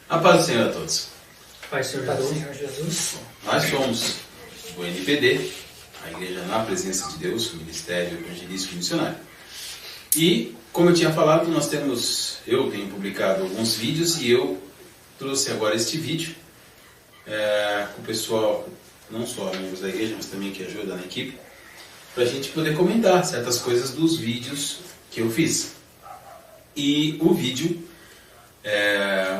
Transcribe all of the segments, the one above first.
A paz do Senhor a todos. Pai, Senhor Jesus. Nós somos o NPD, a Igreja na Presença de Deus, o Ministério Evangelístico Missionário. E, como eu tinha falado, eu tenho publicado alguns vídeos e eu trouxe agora este vídeo com o pessoal, não só membros da igreja, mas também que ajuda na equipe, para a gente poder comentar certas coisas dos vídeos que eu fiz. E o vídeo,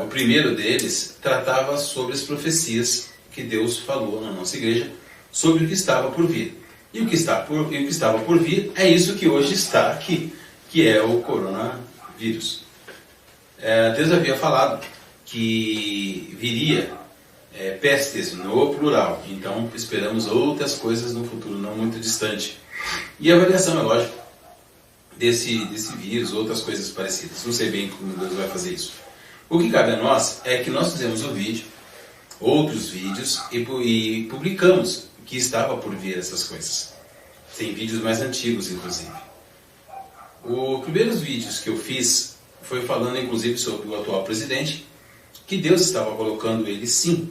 o primeiro deles, tratava sobre as profecias que Deus falou na nossa igreja sobre o que estava por vir. E o que estava por vir é isso que hoje está aqui, que é o coronavírus. Deus havia falado que viria pestes no plural, então esperamos outras coisas no futuro não muito distante. E a avaliação, é lógico, desse vírus, outras coisas parecidas. Não sei bem como Deus vai fazer isso. O que cabe a nós é que nós fizemos um vídeo, outros vídeos, e publicamos que estava por vir essas coisas. Tem vídeos mais antigos, inclusive. Os primeiros vídeos que eu fiz foi falando, inclusive, sobre o atual presidente, que Deus estava colocando ele sim.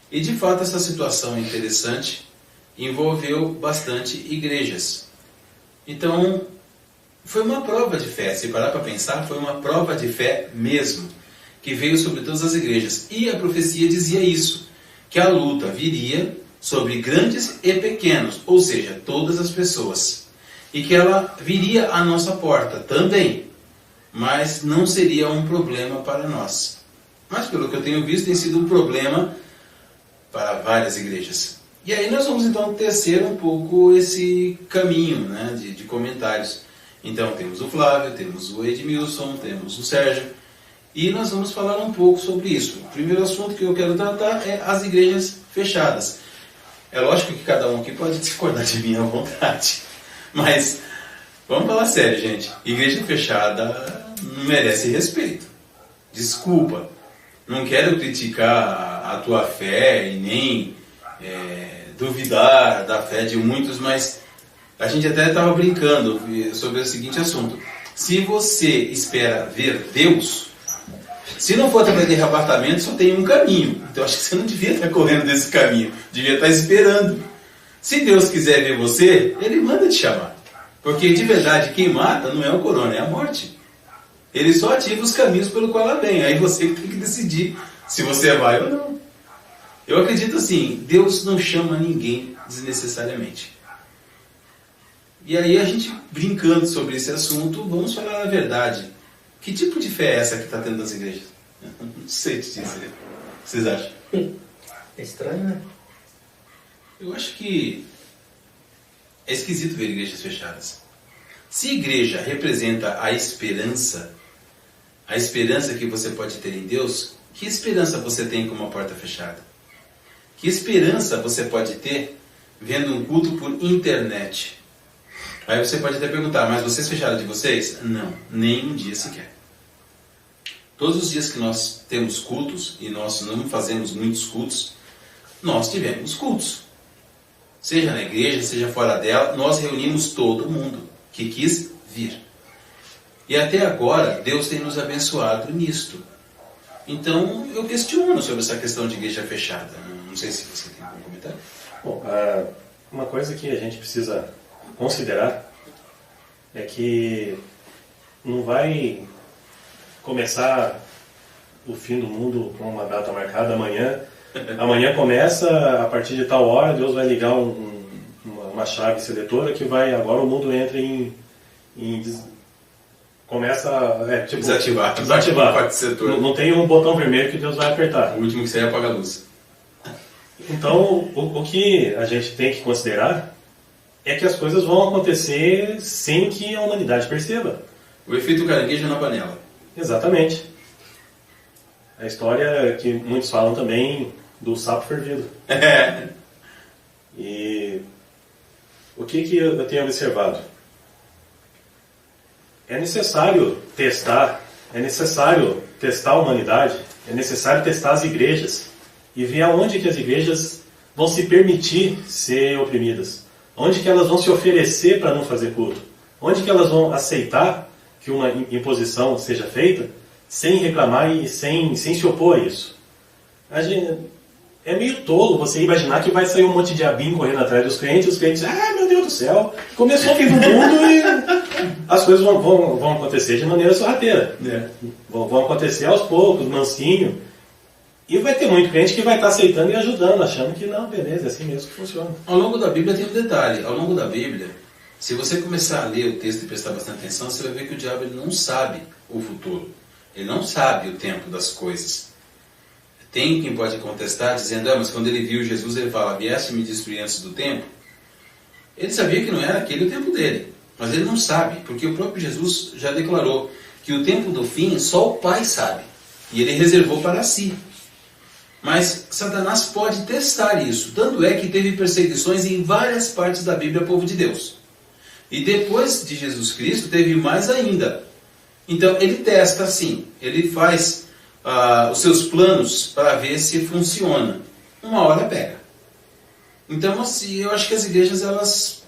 E, de fato, essa situação interessante envolveu bastante igrejas. Então, foi uma prova de fé. Se parar para pensar, foi uma prova de fé mesmo, que veio sobre todas as igrejas. E a profecia dizia isso, que a luta viria sobre grandes e pequenos, ou seja, todas as pessoas. E que ela viria à nossa porta também, mas não seria um problema para nós. Mas, pelo que eu tenho visto, tem sido um problema para várias igrejas. E aí nós vamos então tecer um pouco esse caminho, né, de comentários. Então temos o Flávio, temos o Edmilson, temos o Sérgio, e nós vamos falar um pouco sobre isso. O primeiro assunto que eu quero tratar é as igrejas fechadas. É lógico que cada um aqui pode discordar de mim à vontade, mas vamos falar sério, gente. Igreja fechada não merece respeito. Desculpa, não quero criticar a tua fé e nem duvidar da fé de muitos, mas a gente até estava brincando sobre o seguinte assunto. Se você espera ver Deus, se não for através de arrebatamento, só tem um caminho. Então acho que você não devia estar correndo desse caminho, devia estar esperando. Se Deus quiser ver você, Ele manda te chamar. Porque de verdade, quem mata não é o corona, é a morte. Ele só ativa os caminhos pelo qual ela vem. Aí você tem que decidir se você vai ou não. Eu acredito assim, Deus não chama ninguém desnecessariamente. E aí a gente, brincando sobre esse assunto, vamos falar a verdade. Que tipo de fé é essa que está tendo nas igrejas? Não sei te dizer. O que vocês acham? É estranho, né? Eu acho que é esquisito ver igrejas fechadas. Se igreja representa a esperança que você pode ter em Deus, que esperança você tem com uma porta fechada? Que esperança você pode ter vendo um culto por internet? Aí você pode até perguntar, mas vocês fecharam de vocês? Não, nem um dia sequer. Todos os dias que nós temos cultos, e nós não fazemos muitos cultos, nós tivemos cultos. Seja na igreja, seja fora dela, nós reunimos todo mundo que quis vir. E até agora, Deus tem nos abençoado nisto. Então, eu questiono sobre essa questão de igreja fechada. Não sei se você tem algum comentário. Bom, uma coisa que a gente precisa considerar é que não vai começar o fim do mundo com uma data marcada amanhã. Amanhã começa, a partir de tal hora, Deus vai ligar uma chave seletora que vai, agora o mundo entra começa tipo, desativar. Não tem um botão vermelho que Deus vai apertar. O último que sai é apagar a luz. Então, o que a gente tem que considerar é que as coisas vão acontecer sem que a humanidade perceba. O efeito caranguejo na panela. Exatamente. A história que muitos falam também do sapo fervido. E o que eu tenho observado? É necessário testar a humanidade, é necessário testar as igrejas e ver aonde que as igrejas vão se permitir ser oprimidas, onde que elas vão se oferecer para não fazer culto, onde que elas vão aceitar que uma imposição seja feita sem reclamar e sem se opor a isso. É meio tolo você imaginar que vai sair um monte de diabinho correndo atrás dos crentes, e os crentes, meu Deus do céu, começou o fim do mundo e as coisas vão acontecer de maneira sorrateira. Vão acontecer aos poucos, mansinho. E vai ter muito crente que vai estar aceitando e ajudando, achando que não, beleza, é assim mesmo que funciona. Ao longo da Bíblia tem um detalhe. Ao longo da Bíblia, se você começar a ler o texto e prestar bastante atenção, você vai ver que o diabo ele não sabe o futuro. Ele não sabe o tempo das coisas. Tem quem pode contestar dizendo, mas quando ele viu Jesus, ele fala, vieste me destruir antes do tempo. Ele sabia que não era aquele o tempo dele. Mas ele não sabe, porque o próprio Jesus já declarou que o tempo do fim só o Pai sabe. E ele reservou para si. Mas Satanás pode testar isso. Tanto é que teve perseguições em várias partes da Bíblia, povo de Deus. E depois de Jesus Cristo, teve mais ainda. Então, ele testa sim. Ele faz os seus planos para ver se funciona. Uma hora pega. Então, assim, eu acho que as igrejas, elas...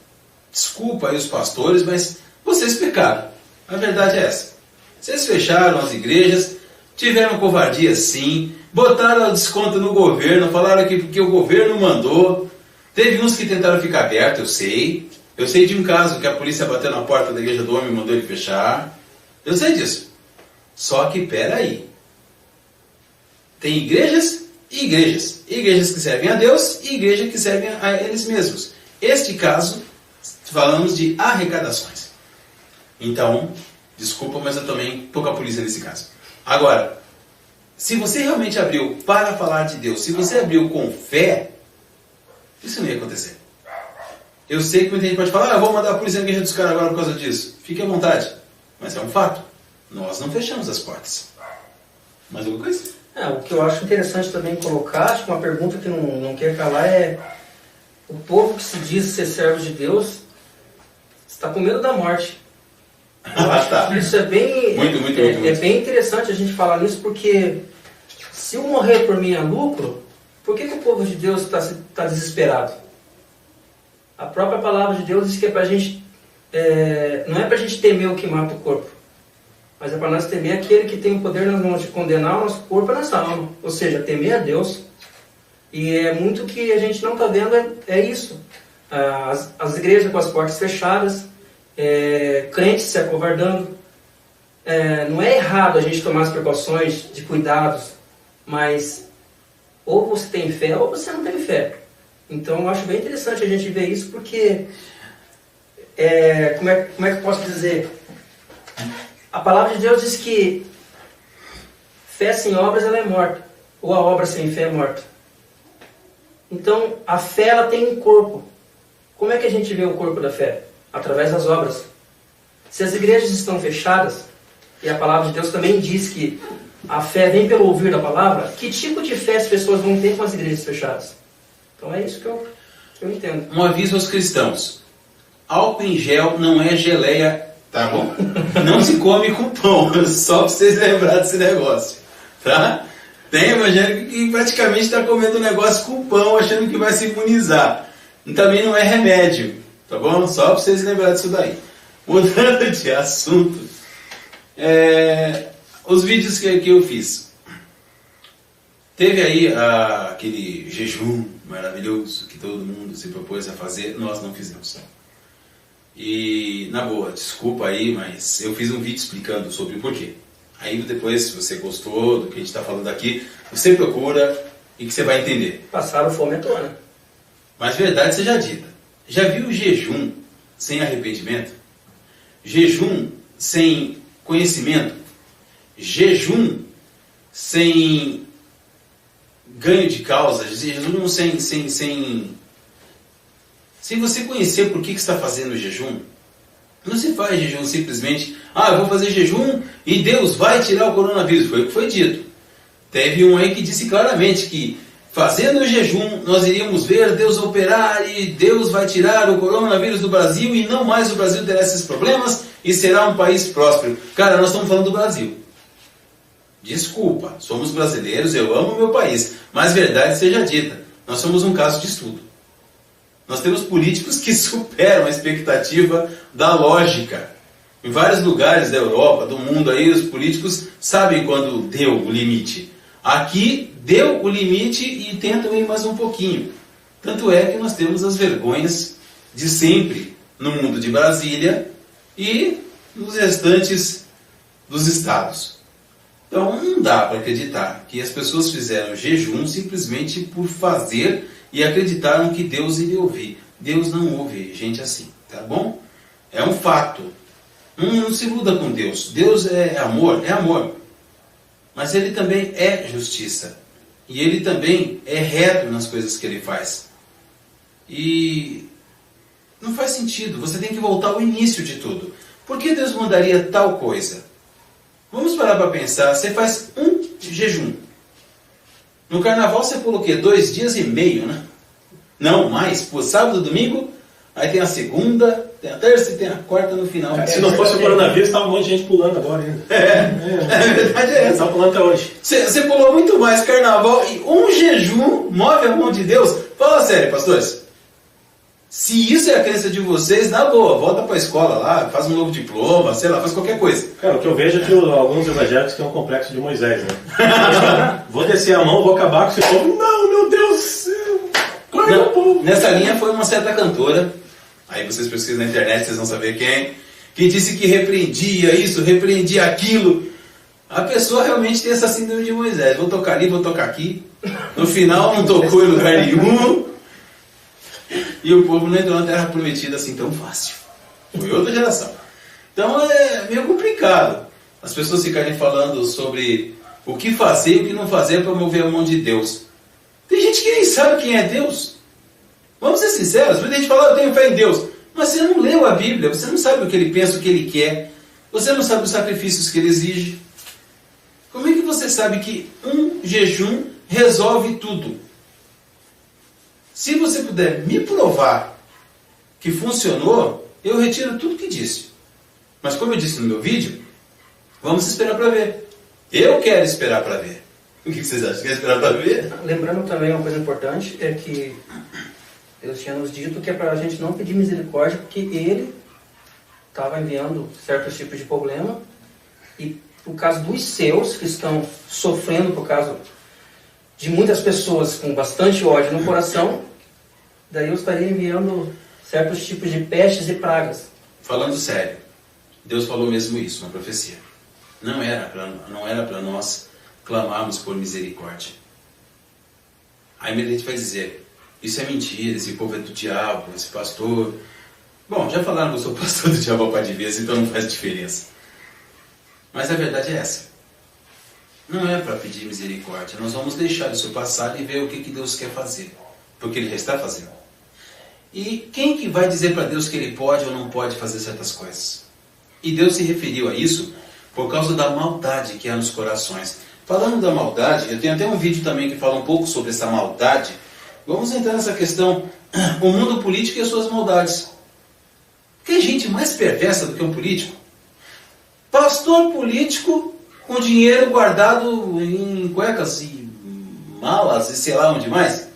Desculpa aí os pastores, mas vocês pecaram. A verdade é essa. Vocês fecharam as igrejas, tiveram covardia sim, botaram desconto no governo, falaram que porque o governo mandou. Teve uns que tentaram ficar aberto, eu sei. Eu sei de um caso que a polícia bateu na porta da igreja do homem e mandou ele fechar. Eu sei disso. Só que, peraí. Tem igrejas e igrejas. Igrejas que servem a Deus e igrejas que servem a eles mesmos. Este caso, falamos de arrecadações. Então, desculpa, mas eu também estou com a polícia nesse caso. Agora, se você realmente abriu para falar de Deus, se você abriu com fé, isso não ia acontecer. Eu sei que muita gente pode falar, eu vou mandar a polícia na igreja dos caras agora por causa disso. Fique à vontade. Mas é um fato. Nós não fechamos as portas. Mais alguma coisa? O que eu acho interessante também colocar, acho que uma pergunta que não quer calar é: o povo que se diz ser servo de Deus está com medo da morte. Tá. Isso é bem, muito. É bem interessante a gente falar nisso, porque se eu morrer por mim é lucro, por que o povo de Deus está desesperado? A própria palavra de Deus diz que é para a gente, não é para a gente temer o que mata o corpo, mas é para nós temer aquele que tem o poder nas mãos de condenar o nosso corpo e a nossa alma. Ou seja, temer a Deus. E é muito que a gente não está vendo, é isso. As igrejas com as portas fechadas, crentes se acovardando. Não é errado a gente tomar as precauções de cuidados, mas ou você tem fé ou você não tem fé. Então eu acho bem interessante a gente ver isso, porque como é que eu posso dizer? A palavra de Deus diz que fé sem obras ela é morta, ou a obra sem fé é morta. Então a fé ela tem um corpo. Como é que a gente vê o corpo da fé? Através das obras. Se as igrejas estão fechadas, e a palavra de Deus também diz que a fé vem pelo ouvir da palavra, que tipo de fé as pessoas vão ter com as igrejas fechadas? Então é isso que eu entendo. Um aviso aos cristãos: álcool em gel não é geleia, tá bom? Não se come com pão, só para vocês lembrarem desse negócio, tá? Tem evangélico que praticamente está comendo um negócio com pão, achando que vai se imunizar. E também não é remédio, tá bom? Só para vocês lembrarem disso daí. Mudando de assunto, os vídeos que eu fiz. Teve aí aquele jejum maravilhoso que todo mundo se propôs a fazer, nós não fizemos. E, na boa, desculpa aí, mas eu fiz um vídeo explicando sobre o porquê. Aí depois, se você gostou do que a gente está falando aqui, você procura e que você vai entender. Passaram fome à toa, né? Mas verdade seja dita. Já viu jejum sem arrependimento? Jejum sem conhecimento? Jejum sem ganho de causa? Jejum sem você conhecer por que está fazendo o jejum? Não se faz jejum simplesmente, eu vou fazer jejum e Deus vai tirar o coronavírus. Foi o que foi dito. Teve um aí que disse claramente que fazendo o jejum nós iríamos ver Deus operar e Deus vai tirar o coronavírus do Brasil e não mais o Brasil terá esses problemas e será um país próspero. Cara, nós estamos falando do Brasil. Desculpa, somos brasileiros, eu amo o meu país, mas verdade seja dita, nós somos um caso de estudo. Nós temos políticos que superam a expectativa da lógica. Em vários lugares da Europa, do mundo, aí os políticos sabem quando deu o limite. Aqui deu o limite e tentam ir mais um pouquinho. Tanto é que nós temos as vergonhas de sempre no mundo de Brasília e nos restantes dos estados. Então não dá para acreditar que as pessoas fizeram jejum simplesmente por fazer e acreditaram que Deus iria ouvir. Deus não ouve gente assim, tá bom? É um fato. Não se iluda com Deus. Deus é amor, mas Ele também é justiça. E Ele também é reto nas coisas que Ele faz. E não faz sentido. Você tem que voltar ao início de tudo. Por que Deus mandaria tal coisa? Vamos parar para pensar. Você faz um jejum. No carnaval você pula o quê? 2 dias e meio, né? Não, mais. Por sábado e domingo, aí tem a segunda, tem a terça e tem a quarta no final. Se não fosse o coronavírus, estava um monte de gente pulando agora ainda. A verdade é essa. Estava pulando até hoje. Você pulou muito mais carnaval e um jejum move a mão de Deus. Fala sério, pastores. Se isso é a crença de vocês, na boa, volta para a escola lá, faz um novo diploma, sei lá, faz qualquer coisa. Cara, o que eu vejo é que alguns evangélicos têm um complexo de Moisés, né? Vou descer a mão, vou acabar com esse povo. Não, meu Deus do céu! Guarda o povo! Nessa linha foi uma certa cantora, aí vocês pesquisam na internet, vocês vão saber quem, que disse que repreendia isso, repreendia aquilo. A pessoa realmente tem essa síndrome de Moisés. Vou tocar ali, vou tocar aqui. No final não tocou em lugar nenhum. E o povo não entrou na Terra Prometida assim tão fácil. Foi outra geração. Então é meio complicado as pessoas ficarem falando sobre o que fazer e o que não fazer para mover a mão de Deus. Tem gente que nem sabe quem é Deus. Vamos ser sinceros. Muita gente fala, eu tenho fé em Deus. Mas você não leu a Bíblia, você não sabe o que Ele pensa, o que Ele quer. Você não sabe os sacrifícios que Ele exige. Como é que você sabe que um jejum resolve tudo? Se você puder me provar que funcionou, eu retiro tudo que disse. Mas como eu disse no meu vídeo, vamos esperar para ver. Eu quero esperar para ver. O que vocês acham? Quer esperar para ver? Lembrando também uma coisa importante, é que Deus tinha nos dito que é para a gente não pedir misericórdia, porque Ele estava enviando certos tipos de problema, e por causa dos seus, que estão sofrendo por causa de muitas pessoas com bastante ódio no coração, daí eu estaria enviando certos tipos de pestes e pragas. Falando sério, Deus falou mesmo isso na profecia. Não era para nós clamarmos por misericórdia. Aí a gente vai dizer, isso é mentira, esse povo é do diabo, esse pastor... Bom, já falaram que eu sou pastor do diabo ao par de vezes, então não faz diferença. Mas a verdade é essa. Não é para pedir misericórdia. Nós vamos deixar isso passar e ver o que Deus quer fazer. Porque Ele já está fazendo. E quem que vai dizer para Deus que Ele pode ou não pode fazer certas coisas? E Deus se referiu a isso por causa da maldade que há nos corações. Falando da maldade, eu tenho até um vídeo também que fala um pouco sobre essa maldade. Vamos entrar nessa questão, o mundo político e as suas maldades. Que gente mais perversa do que um político? Pastor político com dinheiro guardado em cuecas e malas e sei lá onde mais.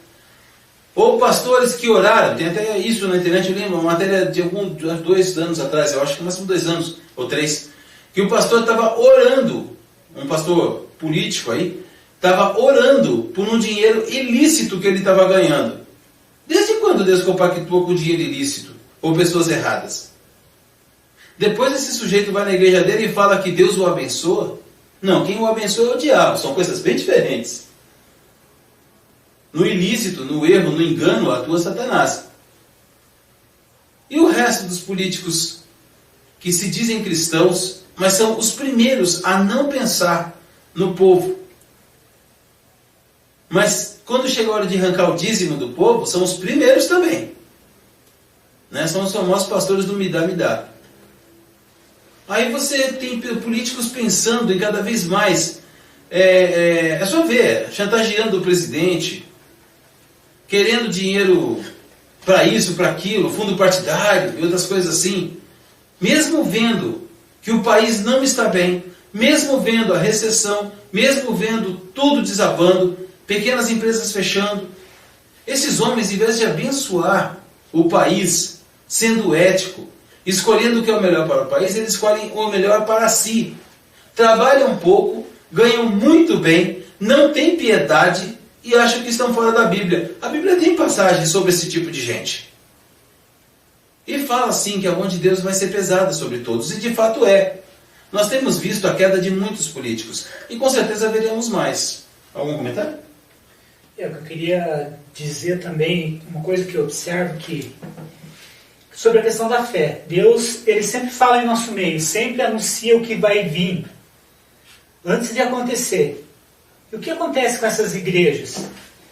Ou pastores que oraram, tem até isso na internet, eu lembro, uma matéria de 2 anos atrás, eu acho que máximo 2 anos, ou 3, que o pastor estava orando, um pastor político aí, estava orando por um dinheiro ilícito que ele estava ganhando. Desde quando Deus compactuou com dinheiro ilícito? Ou pessoas erradas? Depois esse sujeito vai na igreja dele e fala que Deus o abençoa. Não, quem o abençoa é o diabo, são coisas bem diferentes. No ilícito, no erro, no engano, atua Satanás. E o resto dos políticos que se dizem cristãos, mas são os primeiros a não pensar no povo. Mas quando chega a hora de arrancar o dízimo do povo, são os primeiros também. Né? São os famosos pastores do me dá, me dá. Aí você tem políticos pensando em cada vez mais, é só ver, chantageando o presidente, querendo dinheiro para isso, para aquilo, fundo partidário e outras coisas assim. Mesmo vendo que o país não está bem, mesmo vendo a recessão, mesmo vendo tudo desabando, pequenas empresas fechando, esses homens, em vez de abençoar o país, sendo ético, Escolhendo o que é o melhor para o país, eles escolhem o melhor para si. Trabalham um pouco, ganham muito bem, não têm piedade e acham que estão fora da Bíblia. A Bíblia tem passagens sobre esse tipo de gente. E fala assim que a mão de Deus vai ser pesada sobre todos, e de fato é. Nós temos visto a queda de muitos políticos, e com certeza veremos mais. Algum comentário? Eu queria dizer também uma coisa que eu observo sobre a questão da fé. Deus, ele sempre fala em nosso meio, sempre anuncia o que vai vir antes de acontecer. E o que acontece com essas igrejas?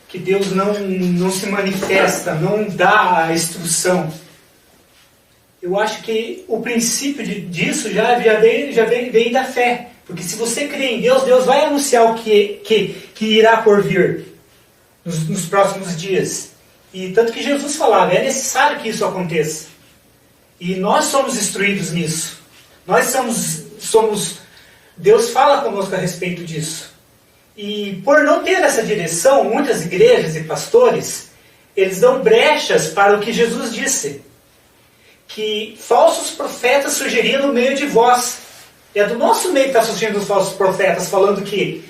Que Deus não se manifesta, não dá a instrução. Eu acho que o princípio disso já vem da fé. Porque se você crê em Deus, Deus vai anunciar o que irá por vir nos próximos dias. E tanto que Jesus falava, é necessário que isso aconteça. E nós somos instruídos nisso. Nós somos Deus fala conosco a respeito disso. E por não ter essa direção, muitas igrejas e pastores, eles dão brechas para o que Jesus disse. Que falsos profetas surgiriam no meio de vós. É do nosso meio que está surgindo os falsos profetas, falando que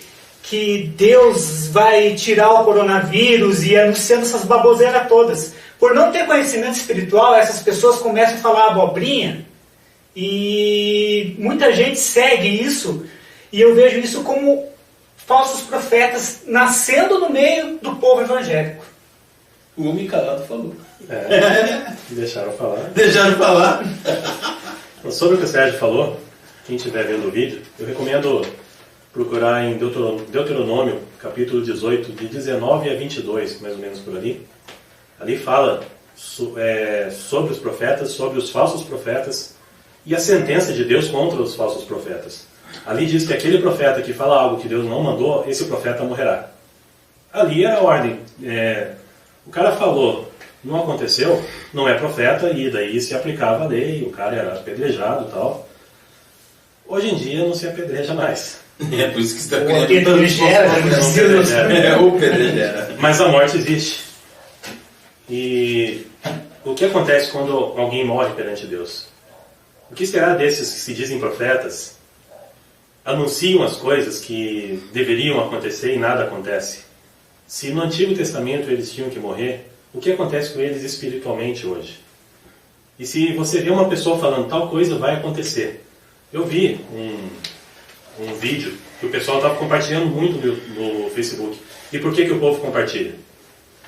Deus vai tirar o coronavírus e anunciando essas baboseiras todas. Por não ter conhecimento espiritual, essas pessoas começam a falar abobrinha e muita gente segue isso, e eu vejo isso como falsos profetas nascendo no meio do povo evangélico. O homem calado falou. Deixaram falar. Deixaram falar. Sobre o que o Sérgio falou, quem estiver vendo o vídeo, eu recomendo procurar em Deuteronômio, capítulo 18, de 19 a 22, mais ou menos por ali. Ali fala sobre os profetas, sobre os falsos profetas e a sentença de Deus contra os falsos profetas. Ali diz que aquele profeta que fala algo que Deus não mandou, esse profeta morrerá. Ali é a ordem. O cara falou, não aconteceu, não é profeta, e daí se aplicava a lei, o cara era apedrejado e tal. Hoje em dia não se apedreja mais. É por isso que está criando. Mas a morte existe. E o que acontece quando alguém morre perante Deus? O que será desses que se dizem profetas, anunciam as coisas que deveriam acontecer e nada acontece? Se no Antigo Testamento eles tinham que morrer, o que acontece com eles espiritualmente hoje? E se você vê uma pessoa falando tal coisa vai acontecer? Eu vi um vídeo que o pessoal estava compartilhando muito no Facebook. E por que o povo compartilha?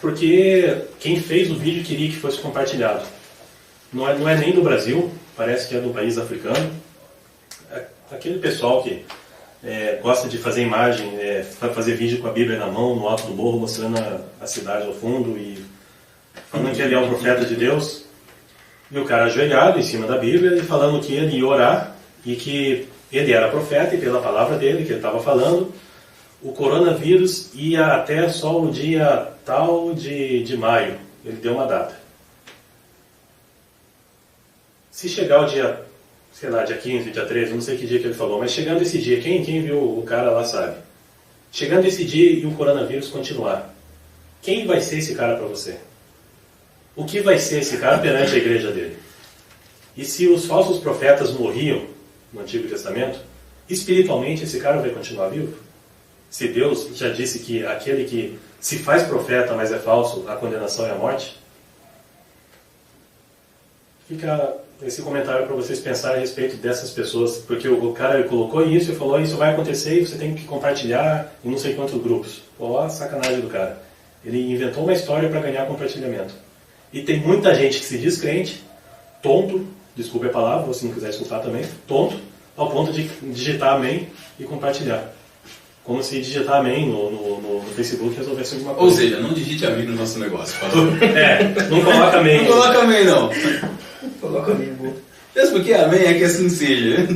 Porque quem fez o vídeo queria que fosse compartilhado. Não é nem do Brasil, parece que é do país africano. Aquele pessoal que gosta de fazer imagem, fazer vídeo com a Bíblia na mão, no alto do morro, mostrando a cidade ao fundo e falando que ele é um profeta de Deus. E o cara ajoelhado em cima da Bíblia e falando que ele ia orar e que ele era profeta e pela palavra dele, que ele estava falando, o coronavírus ia até só o dia tal de maio. Ele deu uma data. Se chegar o dia, sei lá, dia 15, dia 13, não sei que dia que ele falou, mas chegando esse dia, quem viu o cara lá sabe. Chegando esse dia e o coronavírus continuar, quem vai ser esse cara para você? O que vai ser esse cara perante a igreja dele? E se os falsos profetas morriam no Antigo Testamento, espiritualmente esse cara vai continuar vivo? Se Deus já disse que aquele que se faz profeta, mas é falso, a condenação é a morte? Fica esse comentário para vocês pensarem a respeito dessas pessoas, porque o cara colocou isso e falou, isso vai acontecer e você tem que compartilhar em não sei quantos grupos. Ó, a sacanagem do cara. Ele inventou uma história para ganhar compartilhamento. E tem muita gente que se diz crente, tonto, desculpe a palavra, se não quiser escutar também, tonto, ao ponto de digitar amém e compartilhar. Como se digitar amém no Facebook resolvesse alguma coisa. Ou seja, não digite amém no nosso negócio. Falou? Não coloca amém. Não coloca amém, não. Coloca amigo. Mesmo porque amém é que assim seja. Não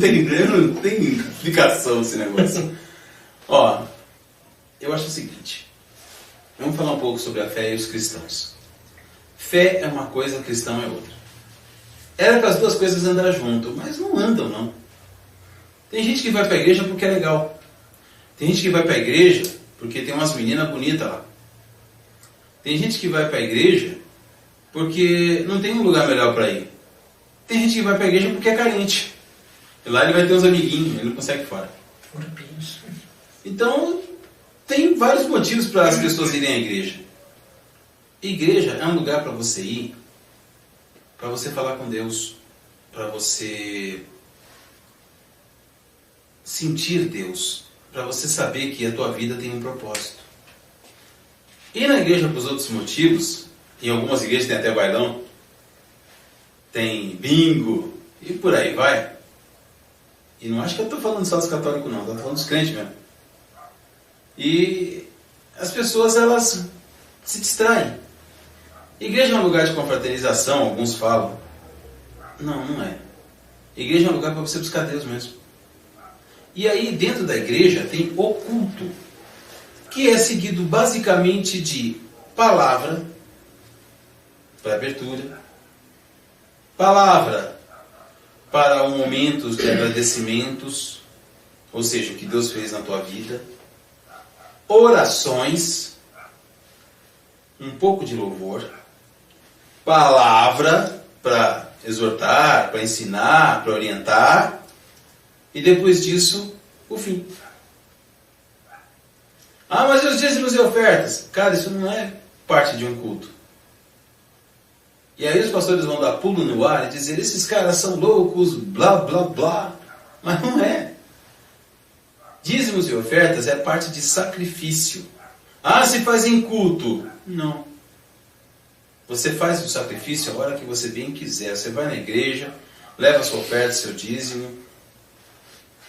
tem explicação esse negócio. Ó, eu acho o seguinte. Vamos falar um pouco sobre a fé e os cristãos. Fé é uma coisa, cristão é outra. Era para as duas coisas andar junto, mas não andam, não. Tem gente que vai para a igreja porque é legal. Tem gente que vai para a igreja porque tem umas meninas bonitas lá. Tem gente que vai para a igreja porque não tem um lugar melhor para ir. Tem gente que vai para a igreja porque é carente. E lá ele vai ter uns amiguinhos, ele não consegue ir fora. Grupinhos. Então, tem vários motivos para as pessoas irem à igreja. Igreja é um lugar para você ir, para você falar com Deus, para você sentir Deus, para você saber que a tua vida tem um propósito. Ir na igreja por os outros motivos, em algumas igrejas tem até bailão, tem bingo e por aí vai. E não acho que eu estou falando só dos católicos não, estou falando dos crentes mesmo. E as pessoas, elas se distraem. Igreja é um lugar de confraternização, alguns falam. Não, não é. Igreja é um lugar para você buscar Deus mesmo. E aí dentro da igreja tem o culto, que é seguido basicamente de palavra para abertura, palavra para momentos de agradecimentos, ou seja, o que Deus fez na tua vida, orações, um pouco de louvor, palavra para exortar, para ensinar, para orientar, e depois disso, o fim. Ah, mas e os dízimos e ofertas? Cara, isso não é parte de um culto. E aí os pastores vão dar pulo no ar e dizer, esses caras são loucos, blá, blá, blá. Mas não é. Dízimos e ofertas é parte de sacrifício. Ah, se faz em culto. Não. Você faz o sacrifício a hora que você bem quiser. Você vai na igreja, leva a sua oferta, seu dízimo,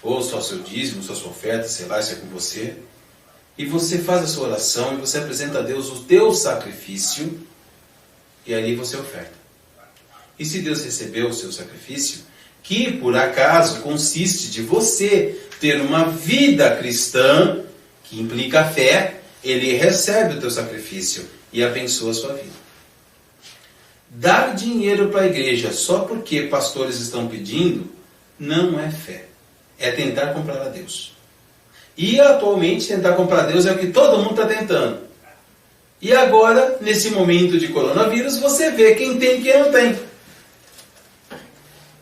ou só seu dízimo, só sua oferta, sei lá, isso é com você. E você faz a sua oração e você apresenta a Deus o teu sacrifício e ali você oferta. E se Deus recebeu o seu sacrifício, que por acaso consiste de você ter uma vida cristã, que implica fé, Ele recebe o teu sacrifício e abençoa a sua vida. Dar dinheiro para a igreja só porque pastores estão pedindo, não é fé. É tentar comprar a Deus. E atualmente tentar comprar a Deus é o que todo mundo está tentando. E agora, nesse momento de coronavírus, você vê quem tem e quem não tem.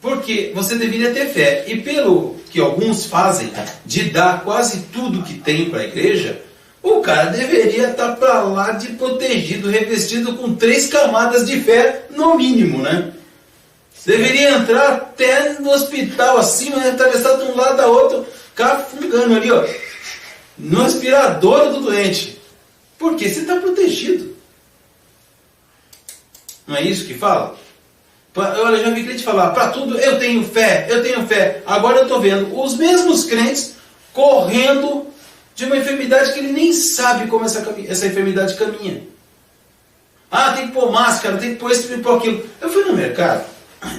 Porque você deveria ter fé. E pelo que alguns fazem, de dar quase tudo que tem para a igreja, o cara deveria estar para lá de protegido, revestido com 3 camadas de fé, no mínimo, né? Deveria entrar até no hospital, assim, mas atravessar de um lado a outro, cafungando ali, ó, no respirador do doente. Porque você está protegido. Não é isso que fala? Olha, eu já vi crente falar, para tudo eu tenho fé, eu tenho fé. Agora eu estou vendo os mesmos crentes correndo de uma enfermidade que ele nem sabe como essa enfermidade caminha. Ah, tem que pôr máscara, tem que pôr isso, tem que pôr aquilo. Eu fui no mercado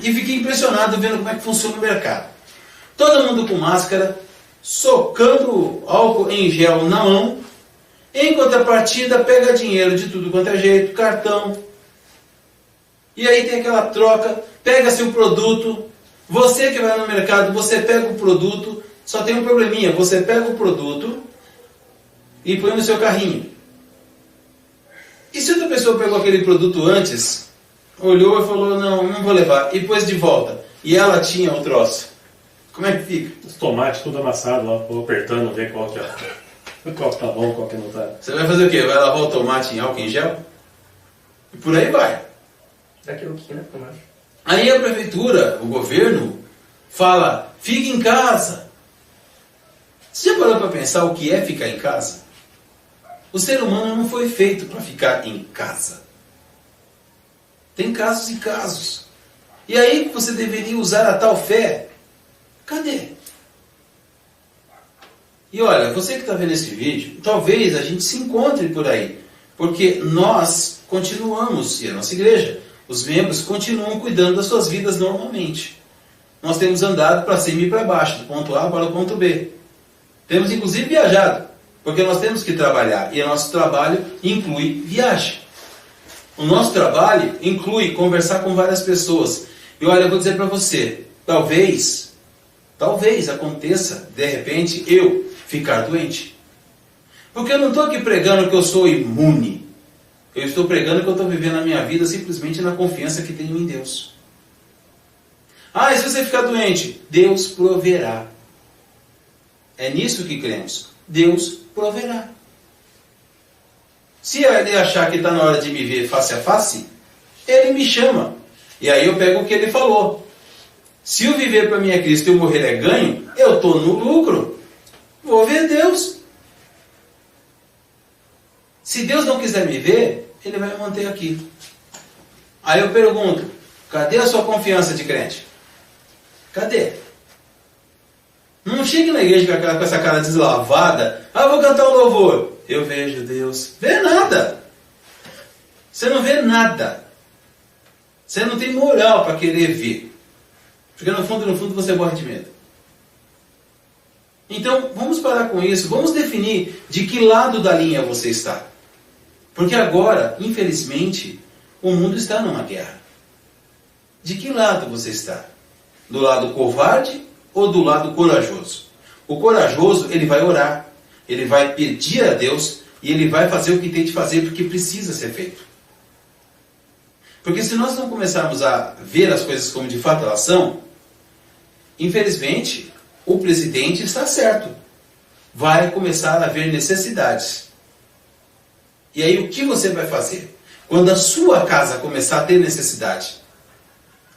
e fiquei impressionado vendo como é que funciona o mercado. Todo mundo com máscara, socando álcool em gel na mão, em contrapartida pega dinheiro de tudo quanto é jeito, cartão. E aí tem aquela troca, pega seu produto, você que vai no mercado, você pega o produto, só tem um probleminha, você pega o produto e põe no seu carrinho. E se outra pessoa pegou aquele produto antes, olhou e falou, não vou levar, e pôs de volta, e ela tinha o troço, como é que fica? Os tomates tudo amassado lá, vou apertando, ver qual que tá bom, qual que não tá. Você vai fazer o quê? Vai lavar o tomate em álcool em gel? E por aí vai. Daquilo que, né, tomate. Aí a prefeitura, o governo, fala, fique em casa. Você já parou para pensar o que é ficar em casa? O ser humano não foi feito para ficar em casa. Tem casos e casos. E aí você deveria usar a tal fé. Cadê? E olha, você que está vendo esse vídeo, talvez a gente se encontre por aí. Porque nós continuamos, e a nossa igreja, os membros continuam cuidando das suas vidas normalmente. Nós temos andado para cima e para baixo, do ponto A para o ponto B. Temos inclusive viajado, porque nós temos que trabalhar, e o nosso trabalho inclui viagem. O nosso trabalho inclui conversar com várias pessoas. E olha, eu vou dizer para você, talvez aconteça, de repente, eu ficar doente. Porque eu não estou aqui pregando que eu sou imune. Eu estou pregando que eu estou vivendo a minha vida simplesmente na confiança que tenho em Deus. Ah, e se você ficar doente? Deus proverá. É nisso que cremos. Deus proverá. Se ele achar que está na hora de me ver face a face, ele me chama. E aí eu pego o que ele falou. Se eu viver para mim é Cristo e eu morrer é ganho, eu estou no lucro. Vou ver Deus. Se Deus não quiser me ver, ele vai me manter aqui. Aí eu pergunto, cadê a sua confiança de crente? Cadê? Não chegue na igreja com essa cara deslavada. Ah, eu vou cantar um louvor. Eu vejo Deus. Vê nada. Você não vê nada. Você não tem moral para querer ver. Porque no fundo você morre de medo. Então, vamos parar com isso. Vamos definir de que lado da linha você está. Porque agora, infelizmente, o mundo está numa guerra. De que lado você está? Do lado covarde ou do lado corajoso? O corajoso, ele vai orar, ele vai pedir a Deus e ele vai fazer o que tem de fazer porque precisa ser feito. Porque se nós não começarmos a ver as coisas como de fato elas são, infelizmente, o presidente está certo. Vai começar a haver necessidades. E aí o que você vai fazer? Quando a sua casa começar a ter necessidade,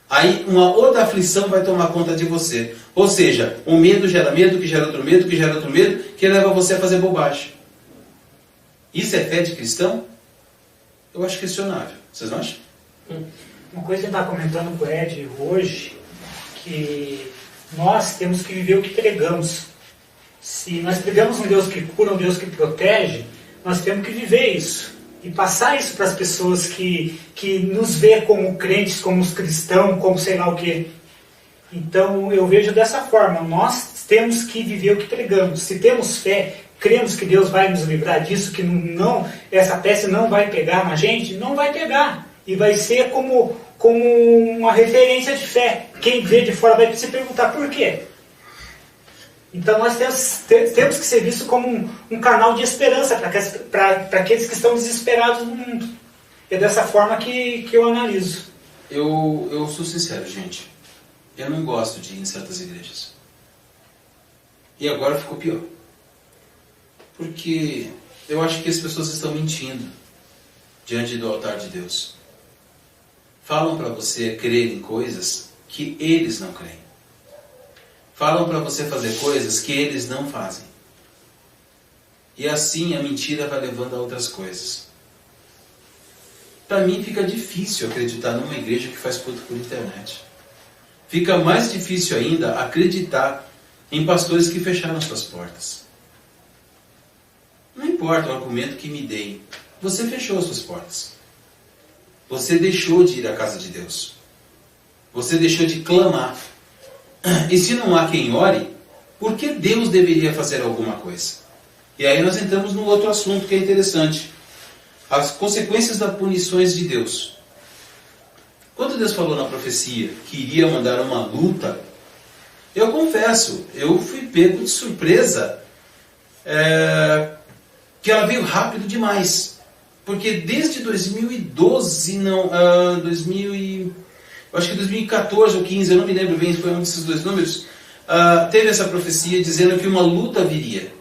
aí uma outra aflição vai tomar conta de você. Ou seja, o medo gera medo, que gera outro medo, que gera outro medo, que leva você a fazer bobagem. Isso é fé de cristão? Eu acho questionável. Vocês não acham? Uma coisa que eu estava comentando com o Ed hoje, que nós temos que viver o que pregamos. Se nós pregamos um Deus que cura, um Deus que protege, nós temos que viver isso. E passar isso para as pessoas que nos vê como crentes, como os cristãos, como sei lá o quê. Então eu vejo dessa forma, nós temos que viver o que pregamos. Se temos fé, cremos que Deus vai nos livrar disso, que não, essa peça não vai pegar na gente, não vai pegar. E vai ser como uma referência de fé. Quem vê de fora vai se perguntar por quê. Então nós temos que ser visto como um canal de esperança para aqueles que estão desesperados no mundo. É dessa forma que eu analiso. Eu sou sincero, gente. Eu não gosto de ir em certas igrejas. E agora ficou pior. Porque eu acho que as pessoas estão mentindo diante do altar de Deus. Falam para você crer em coisas que eles não creem. Falam para você fazer coisas que eles não fazem. E assim a mentira vai levando a outras coisas. Para mim fica difícil acreditar numa igreja que faz culto por internet. Fica mais difícil ainda acreditar em pastores que fecharam suas portas. Não importa o argumento que me deem, você fechou as suas portas. Você deixou de ir à casa de Deus. Você deixou de clamar. E se não há quem ore, por que Deus deveria fazer alguma coisa? E aí nós entramos no outro assunto que é interessante. As consequências das punições de Deus. Quando Deus falou na profecia que iria mandar uma luta, eu confesso, eu fui pego de surpresa que ela veio rápido demais. Porque desde 2012, acho que 2014 ou 15, eu não me lembro bem, foi um desses dois números, teve essa profecia dizendo que uma luta viria.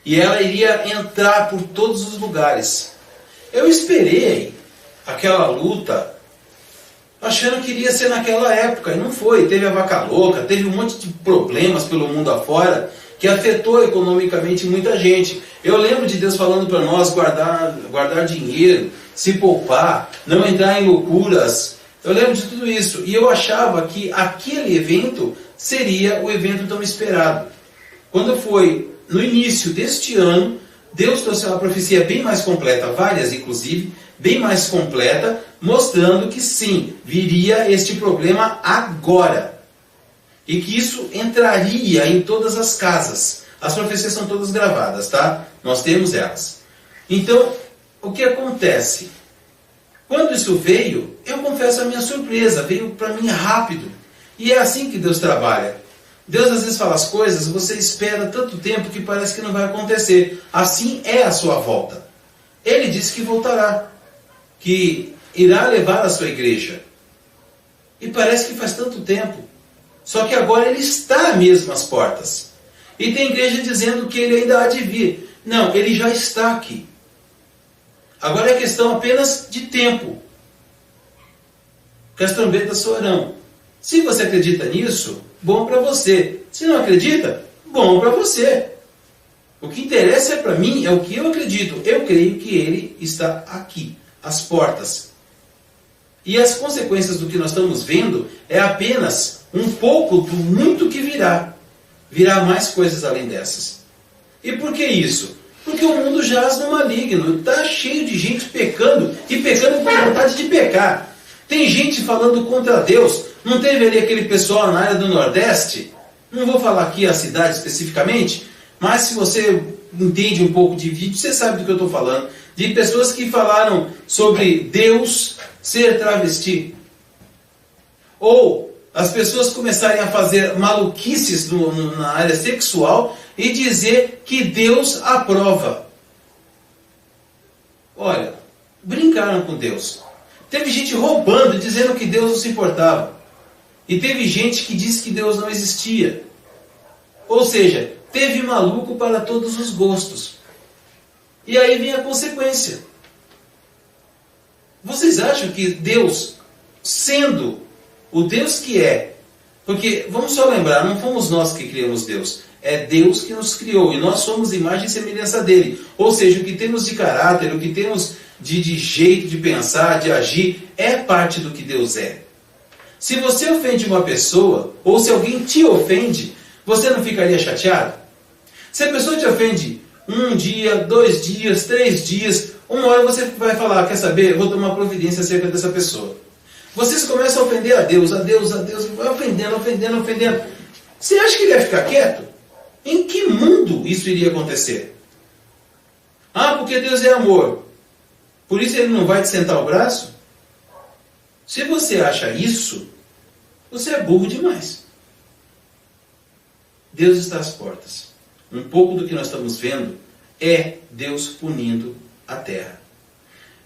E ela iria entrar por todos os lugares. Eu esperei aquela luta achando que iria ser naquela época, e não foi. Teve a vaca louca, teve um monte de problemas pelo mundo afora, que afetou economicamente muita gente. Eu lembro de Deus falando para nós guardar dinheiro, se poupar, não entrar em loucuras. Eu lembro de tudo isso. E eu achava que aquele evento seria o evento tão esperado. Quando foi no início deste ano, Deus trouxe uma profecia bem mais completa, várias inclusive, bem mais completa, mostrando que sim, viria este problema agora. E que isso entraria em todas as casas. As profecias são todas gravadas, tá? Nós temos elas. Então, o que acontece? Quando isso veio, eu confesso a minha surpresa, veio para mim rápido. E é assim que Deus trabalha. Deus às vezes fala as coisas, você espera tanto tempo que parece que não vai acontecer. Assim é a sua volta. Ele disse que voltará, que irá levar a sua igreja. E parece que faz tanto tempo. Só que agora ele está mesmo às portas. E tem igreja dizendo que ele ainda há de vir. Não, ele já está aqui. Agora é questão apenas de tempo. Que as trombetas soarão. Se você acredita nisso, bom para você. Se não acredita, bom para você. O que interessa para mim é o que eu acredito. Eu creio que ele está aqui, às portas. E as consequências do que nós estamos vendo é apenas um pouco do muito que virá. Virá mais coisas além dessas. E por que isso? Porque o mundo jaz no maligno. Está cheio de gente pecando e pecando com vontade de pecar. Tem gente falando contra Deus. Não teve ali aquele pessoal na área do Nordeste? Não vou falar aqui a cidade especificamente, mas se você entende um pouco de vídeo, você sabe do que eu estou falando. De pessoas que falaram sobre Deus ser travesti. Ou as pessoas começarem a fazer maluquices na área sexual e dizer que Deus aprova. Olha, brincaram com Deus. Teve gente roubando, dizendo que Deus não se importava. E teve gente que disse que Deus não existia. Ou seja, teve maluco para todos os gostos. E aí vem a consequência. Vocês acham que Deus, sendo o Deus que é, porque vamos só lembrar, não fomos nós que criamos Deus, é Deus que nos criou, e nós somos imagem e semelhança dele. Ou seja, o que temos de caráter, o que temos de jeito de pensar, de agir, é parte do que Deus é. Se você ofende uma pessoa, ou se alguém te ofende, você não ficaria chateado? Se a pessoa te ofende 1 dia, 2 dias, 3 dias, uma hora você vai falar, quer saber, eu vou tomar providência acerca dessa pessoa. Vocês começam a ofender a Deus, vai ofendendo. Você acha que ele ia ficar quieto? Em que mundo isso iria acontecer? Ah, porque Deus é amor. Por isso ele não vai te sentar o braço? Se você acha isso, você é burro demais. Deus está às portas. Um pouco do que nós estamos vendo é Deus punindo a terra.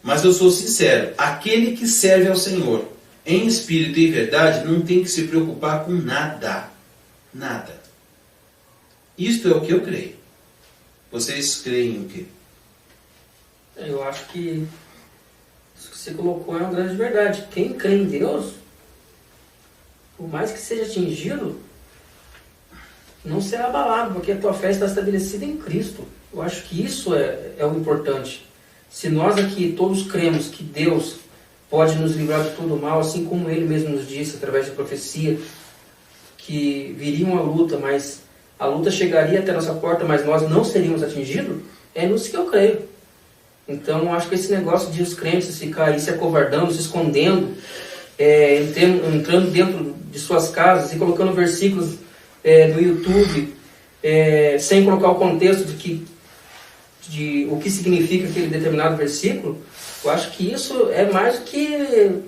Mas eu sou sincero, aquele que serve ao Senhor em espírito e verdade não tem que se preocupar com nada. Nada. Isto é o que eu creio. Vocês creem o quê? Eu acho que isso que você colocou é uma grande verdade. Quem crê em Deus, por mais que seja atingido, não será abalado, porque a tua fé está estabelecida em Cristo. Eu acho que isso é o importante. Se nós aqui todos cremos que Deus pode nos livrar de todo mal, assim como Ele mesmo nos disse através da profecia, que viria uma luta, mas a luta chegaria até a nossa porta, mas nós não seríamos atingidos, é nisso que eu creio. Então, eu acho que esse negócio de os crentes ficar aí se acovardando, se escondendo, entrando dentro de suas casas e colocando versículos no YouTube, sem colocar o contexto de o que significa aquele determinado versículo, eu acho que isso é mais do que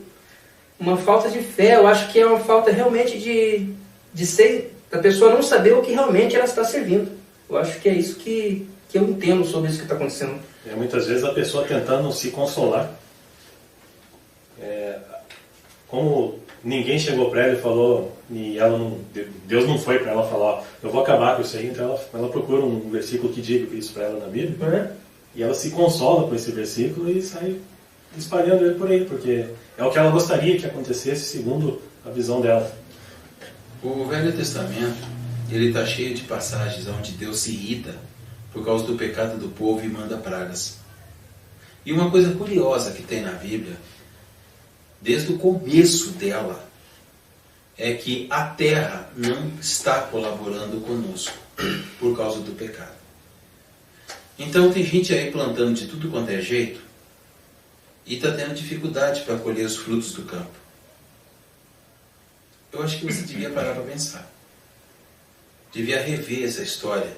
uma falta de fé. Eu acho que é uma falta realmente da pessoa não saber o que realmente ela está servindo. Eu acho que é isso que eu entendo sobre isso que está acontecendo. Muitas vezes a pessoa tentando se consolar, como ninguém chegou para ela e falou, e Deus não foi para ela falar, eu vou acabar com isso aí, então ela procura um versículo que diga isso para ela na Bíblia, e ela se consola com esse versículo e sai espalhando ele por aí, porque é o que ela gostaria que acontecesse segundo a visão dela. O Velho Testamento, ele está cheio de passagens onde Deus se irrita por causa do pecado do povo e manda pragas. E uma coisa curiosa que tem na Bíblia, desde o começo dela, é que a terra não está colaborando conosco por causa do pecado. Então tem gente aí plantando de tudo quanto é jeito e está tendo dificuldade para colher os frutos do campo. Eu acho que você devia parar para pensar. Devia rever essa história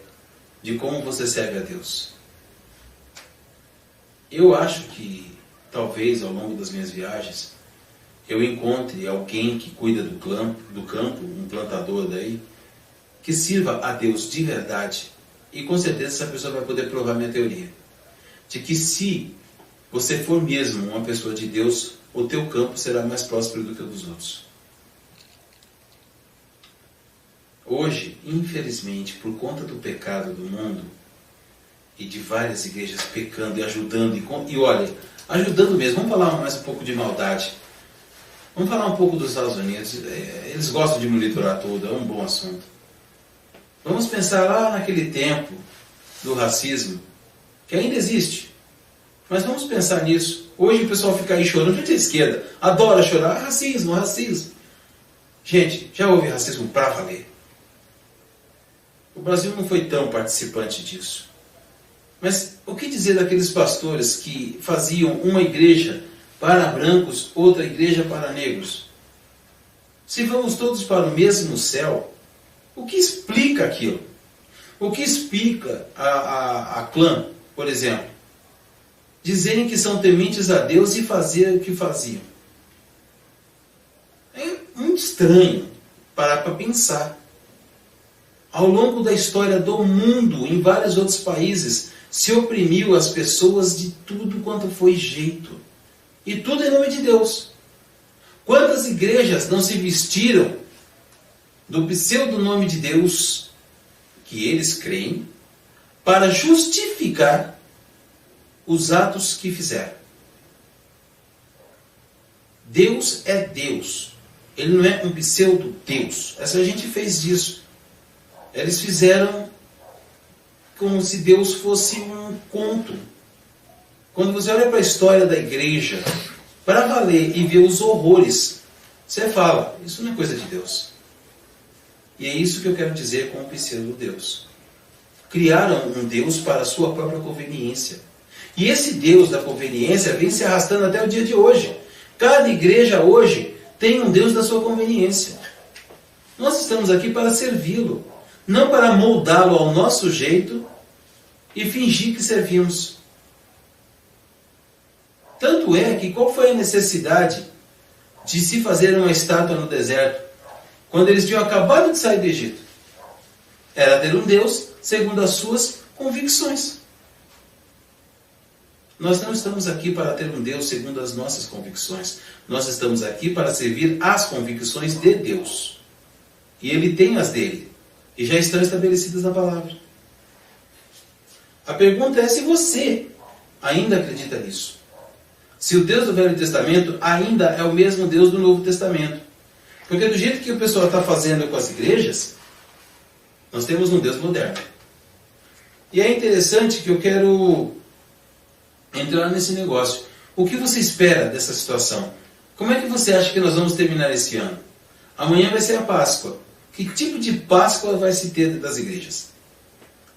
de como você serve a Deus. Eu acho que, talvez, ao longo das minhas viagens, eu encontre alguém que cuida do campo, um plantador daí, que sirva a Deus de verdade. E com certeza essa pessoa vai poder provar minha teoria. De que se você for mesmo uma pessoa de Deus, o teu campo será mais próspero do que o dos outros. hoje, infelizmente, por conta do pecado do mundo e de várias igrejas pecando e ajudando, e olha, ajudando mesmo, vamos falar mais um pouco de maldade. Vamos falar um pouco dos Estados Unidos. Eles gostam de monitorar tudo, é um bom assunto. Vamos pensar lá naquele tempo do racismo, que ainda existe. Mas vamos pensar nisso. Hoje o pessoal fica aí chorando, gente da esquerda adora chorar, racismo, racismo. Gente, já houve racismo pra valer. O Brasil não foi tão participante disso. Mas o que dizer daqueles pastores que faziam uma igreja para brancos, outra igreja para negros? Se vamos todos para o mesmo céu, o que explica aquilo? O que explica a clã, por exemplo? Dizerem que são tementes a Deus e fazer o que faziam. É muito estranho parar para pensar. Ao longo da história do mundo, em vários outros países, se oprimiu as pessoas de tudo quanto foi jeito. E tudo em nome de Deus. Quantas igrejas não se vestiram do pseudo-nome de Deus, que eles creem, para justificar os atos que fizeram? Deus é Deus. Ele não é um pseudo-Deus. Essa gente fez disso. Eles fizeram como se Deus fosse um conto. Quando você olha para a história da igreja, para valer e ver os horrores, você fala, isso não é coisa de Deus. E é isso que eu quero dizer com o pseudo-Deus. Criaram um Deus para a sua própria conveniência. E esse Deus da conveniência vem se arrastando até o dia de hoje. Cada igreja hoje tem um Deus da sua conveniência. Nós estamos aqui para servi-lo, não para moldá-lo ao nosso jeito e fingir que servimos. Tanto é que qual foi a necessidade de se fazer uma estátua no deserto, quando eles tinham acabado de sair do Egito? Era ter um Deus segundo as suas convicções. Nós não estamos aqui para ter um Deus segundo as nossas convicções. Nós estamos aqui para servir as convicções de Deus. E Ele tem as dele. E já estão estabelecidas na palavra. A pergunta é se você ainda acredita nisso. Se o Deus do Velho Testamento ainda é o mesmo Deus do Novo Testamento. Porque do jeito que o pessoal está fazendo com as igrejas, nós temos um Deus moderno. E é interessante que eu quero entrar nesse negócio. O que você espera dessa situação? Como é que você acha que nós vamos terminar esse ano? Amanhã vai ser a Páscoa. Que tipo de Páscoa vai se ter das igrejas?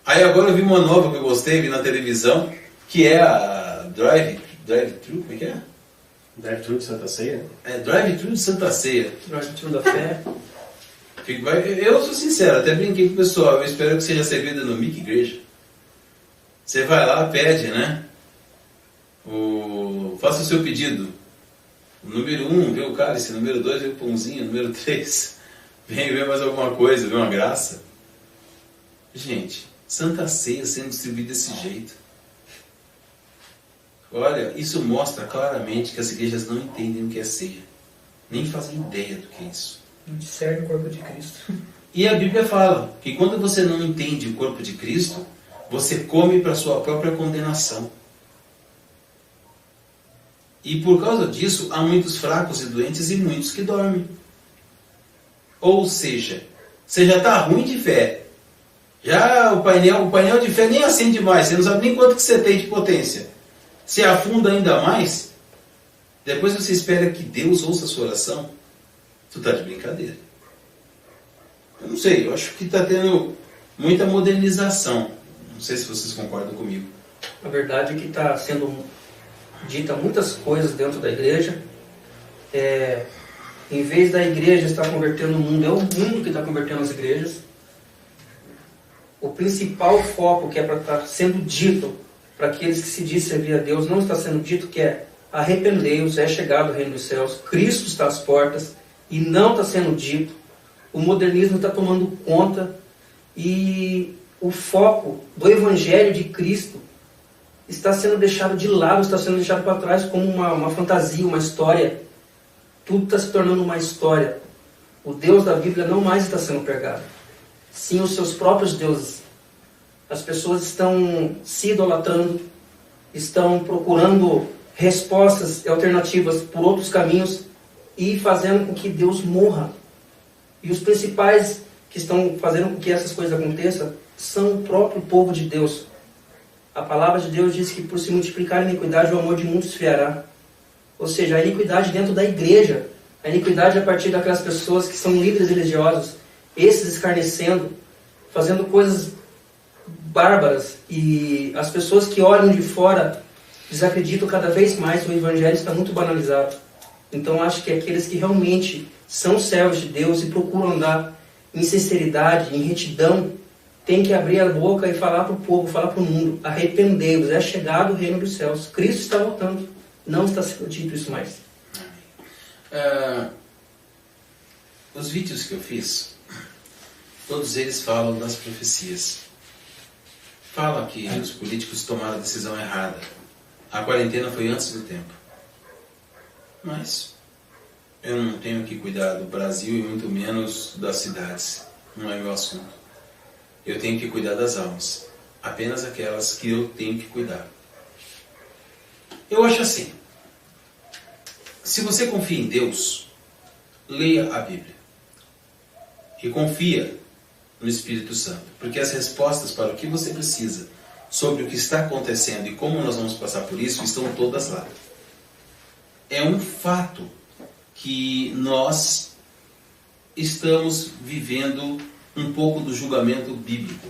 Aí agora eu vi uma nova que eu gostei, vi na televisão, que é a Drive-Thru, como é que é? Drive-Thru de Santa Ceia? É, Drive-Thru de Santa Ceia. Drive-Thru da fé. Eu sou sincero, até brinquei com o pessoal, eu espero que seja servida no Mic Igreja. Você vai lá, pede, né? Faça o seu pedido. O número 1, vê o cálice. Número 2, vê o pãozinho. Número 3, vem ver mais alguma coisa, vê uma graça. Gente, Santa Ceia sendo distribuída desse jeito. Olha, isso mostra claramente que as igrejas não entendem o que é ceia. Nem fazem ideia do que é isso. Não discerne o corpo de Cristo. E a Bíblia fala que quando você não entende o corpo de Cristo, você come para a sua própria condenação. E por causa disso, há muitos fracos e doentes e muitos que dormem. Ou seja, você já está ruim de fé. Já o painel de fé nem acende mais. Você não sabe nem quanto que você tem de potência. Você afunda ainda mais. Depois você espera que Deus ouça a sua oração. Tu está de brincadeira. Eu não sei, eu acho que está tendo muita modernização. Não sei se vocês concordam comigo. A verdade é que está sendo dita muitas coisas dentro da igreja. Em vez da igreja estar convertendo o mundo, é o mundo que está convertendo as igrejas. O principal foco que é para estar sendo dito para aqueles que se dizem servir a Deus, não está sendo dito, que é: arrependei-vos, é chegado o reino dos céus, Cristo está às portas, e não está sendo dito. O modernismo está tomando conta e o foco do Evangelho de Cristo está sendo deixado de lado, está sendo deixado para trás como uma fantasia, uma história. Tudo está se tornando uma história. O Deus da Bíblia não mais está sendo pregado. sim os seus próprios deuses. As pessoas estão se idolatrando, estão procurando respostas alternativas por outros caminhos e fazendo com que Deus morra. E os principais que estão fazendo com que essas coisas aconteçam são o próprio povo de Deus. A palavra de Deus diz que por se multiplicar a iniquidade, o amor de muitos esfriará. Ou seja, a iniquidade dentro da igreja, a iniquidade a partir daquelas pessoas que são líderes religiosos, esses escarnecendo, fazendo coisas bárbaras, e as pessoas que olham de fora desacreditam cada vez mais. O evangelho está muito banalizado. Então acho que aqueles que realmente são servos de Deus e procuram andar em sinceridade, em retidão, têm que abrir a boca e falar para o povo, falar para o mundo: arrependei-vos, é chegado o reino dos céus, Cristo está voltando. Não está sendo dito isso mais. Os vídeos que eu fiz, todos eles falam das profecias. Fala que os políticos tomaram a decisão errada. A quarentena foi antes do tempo. Mas eu não tenho que cuidar do Brasil e muito menos das cidades. Não é meu assunto. Eu tenho que cuidar das almas. Apenas aquelas que eu tenho que cuidar. Eu acho assim. Se você confia em Deus, leia a Bíblia. E confia no Espírito Santo. Porque as respostas para o que você precisa sobre o que está acontecendo e como nós vamos passar por isso estão todas lá. É um fato que nós estamos vivendo um pouco do julgamento bíblico.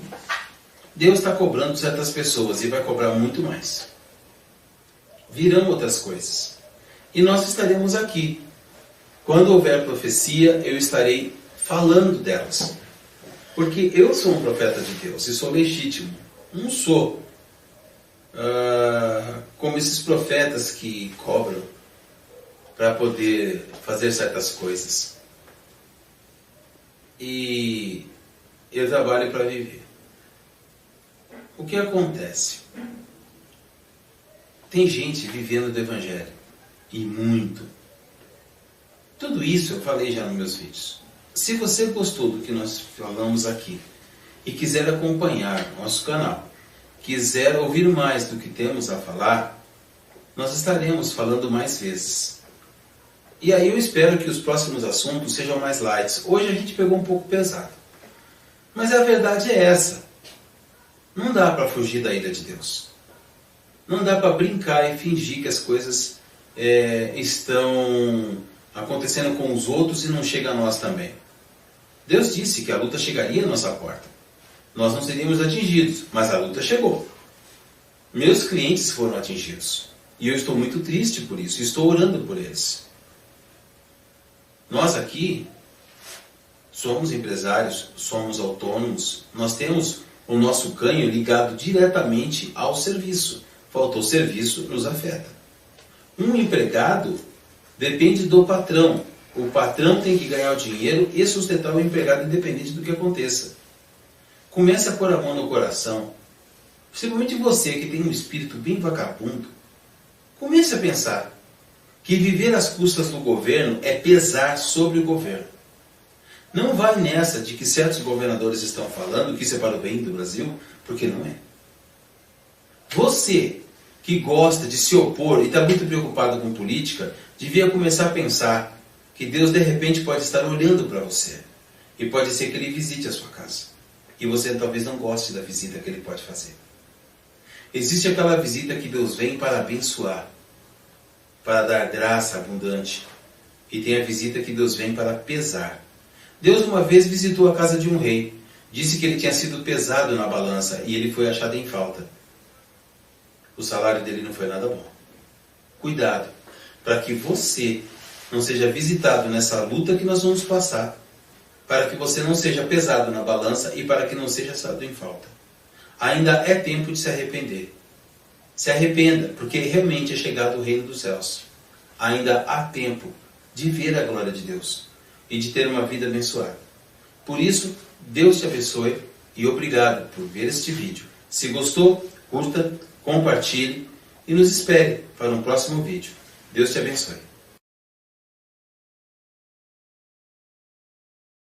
Deus está cobrando certas pessoas e vai cobrar muito mais. Virão outras coisas. E nós estaremos aqui. Quando houver profecia, eu estarei falando delas. Porque eu sou um profeta de Deus e sou legítimo. Não sou como esses profetas que cobram para poder fazer certas coisas. E eu trabalho para viver. O que acontece? Tem gente vivendo do Evangelho. E muito. Tudo isso eu falei já nos meus vídeos. Se você gostou do que nós falamos aqui e quiser acompanhar nosso canal, quiser ouvir mais do que temos a falar, nós estaremos falando mais vezes. E aí eu espero que os próximos assuntos sejam mais light. Hoje a gente pegou um pouco pesado. Mas a verdade é essa. Não dá para fugir da ira de Deus. Não dá para brincar e fingir que as coisas estão acontecendo com os outros e não chega a nós também. Deus disse que a luta chegaria à nossa porta. Nós não seríamos atingidos, mas a luta chegou. Meus clientes foram atingidos. E eu estou muito triste por isso. Estou orando por eles. Nós aqui somos empresários, somos autônomos. Nós temos o nosso ganho ligado diretamente ao serviço. Faltou serviço, nos afeta. Um empregado depende do patrão. O patrão tem que ganhar o dinheiro e sustentar o empregado independente do que aconteça. Comece a pôr a mão no coração. Principalmente você que tem um espírito bem vagabundo. Comece a pensar que viver às custas do governo é pesar sobre o governo. Não vai nessa de que certos governadores estão falando que isso é para o bem do Brasil, porque não é. Você que gosta de se opor e está muito preocupado com política, devia começar a pensar que Deus de repente pode estar olhando para você. E pode ser que Ele visite a sua casa. E você talvez não goste da visita que Ele pode fazer. Existe aquela visita que Deus vem para abençoar, para dar graça abundante. E tem a visita que Deus vem para pesar. Deus uma vez visitou a casa de um rei. Disse que ele tinha sido pesado na balança e ele foi achado em falta. O salário dele não foi nada bom. Cuidado, para que você não seja visitado nessa luta que nós vamos passar. Para que você não seja pesado na balança e para que não seja achado em falta. Ainda é tempo de se arrepender. Se arrependa, porque realmente é chegado o reino dos céus. Ainda há tempo de ver a glória de Deus e de ter uma vida abençoada. Por isso, Deus te abençoe e obrigado por ver este vídeo. Se gostou, curta, compartilhe e nos espere para um próximo vídeo. Deus te abençoe.